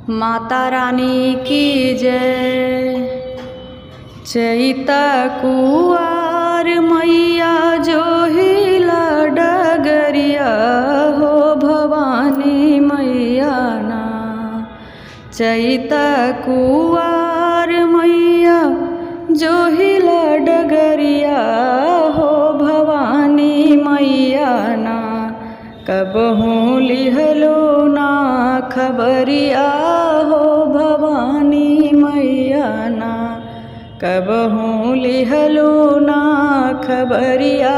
माता रानी की जय। चैत कुआर मैया जो हिला डगरिया हो भवानी मैया ना। चैत कुआर मैया जो हिला डगरिया हो भवानी मैया ना। कबहू लिहलो ना खबरिया हो भवानी मैया ना। कबहू लिहलो ना खबरिया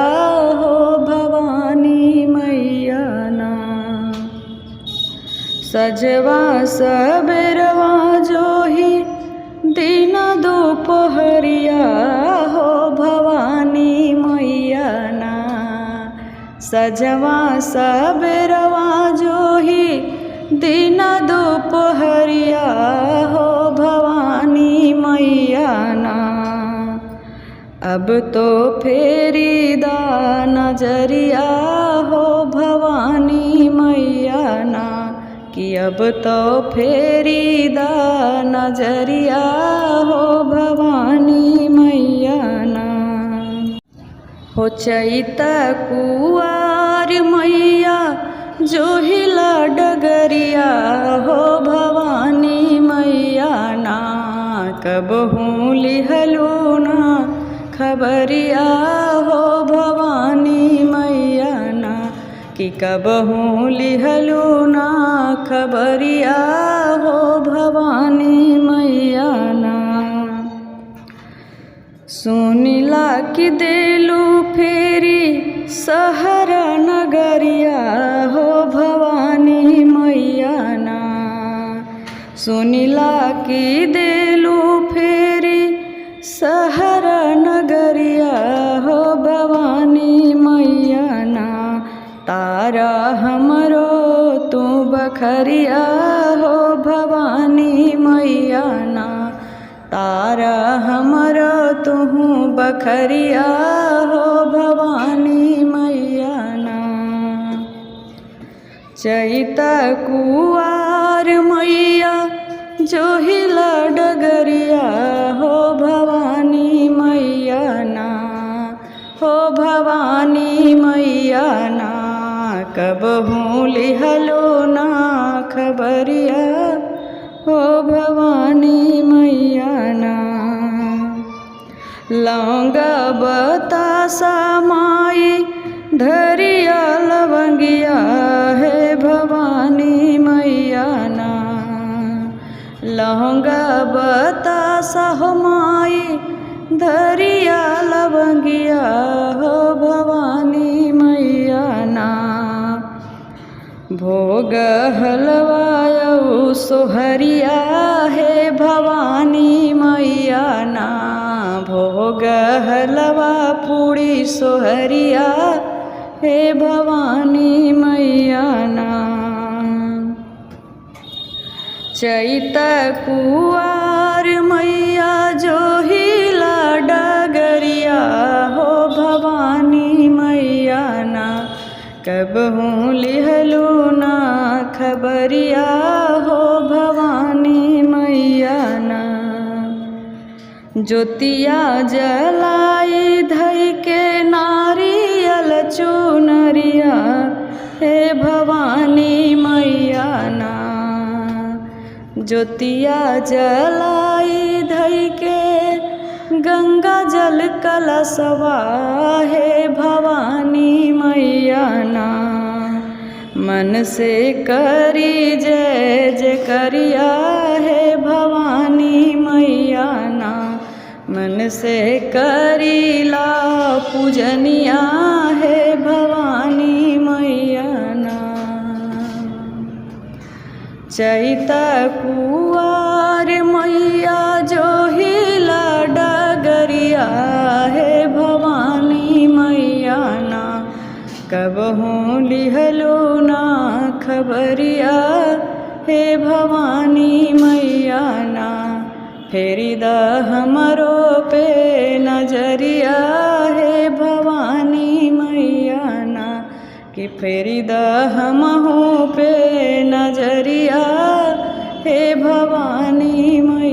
हो भवानी मैया ना। सजवा सबेरवा जो ही दिन दोपहरिया हो भवानी मैया ना। सजवा सबेरवा जो ही दिन दोपहरिया हो भवानी मैया ना। अब तो फेरी दा नजरिया हो भवानी मैया ना। कि अब तो फेरी दा नजरिया हो भवानी मैया ना। हो चैत कुआर मैया जो हिला डगरिया हो भवानी मैया ना। कबहू लिहलो ना खबरिया हो भवानी मैया ना। कि कबहू लिहलो ना खबरिया हो भवानी मैया ना। सुनिला कि देलू फेरी सहर नगरिया हो भवानी मैया ना। सुनिला कि देलू फेरी सहर नगरिया हो भवानी मैया ना। तारा हमरो तू बखरिया हो भवानी मैया ना। तारा हमरो तुहू बखरिया हो भवानी मैया ना। चैत कुआर मैया जो हिला डगरिया हो भवानी मैया ना। हो भवानी मैया ना। कबहू लिहलो ना खबरिया हो भवानी मैया ना। लौंगा बतासा माई धरिया लवंगिया है भवानी मैया ना। लौंगा बतासा हो माई धरिया लवंगिया हो भवानी मैया ना। भोग हलवायऊ सोहरिया है भवानी मैया ना। भोग हलवा पूड़ी सोहरिया है भवानी मैया ना। चैत कुआर मैया जो हिला डगरिया हो भवानी मैया ना। कबहू लिहलो ना खबरिया हो भवानी मैया ना। ज्योतिया जलाई धई के नारियल चुनरिया हे भवानी मैया ना। ज्योतिया जलाई धई के गंगा जल कलशवा हे भवानी मैया ना। मन से करी जय जय करिया है भवानी मैया ना। मन से करीला पूजनिया है भवानी मैया ना। चैत कुआर मैया जो हिला डगरिया है भवानी मैया ना। कबहू लिहलो ना खबरिया हे भवानी मैया ना। फेरी दा हमरो पे नजरिया है भवानी मैया ना। कि फेरी दा हमहू पे नजरिया हे भवानी मैया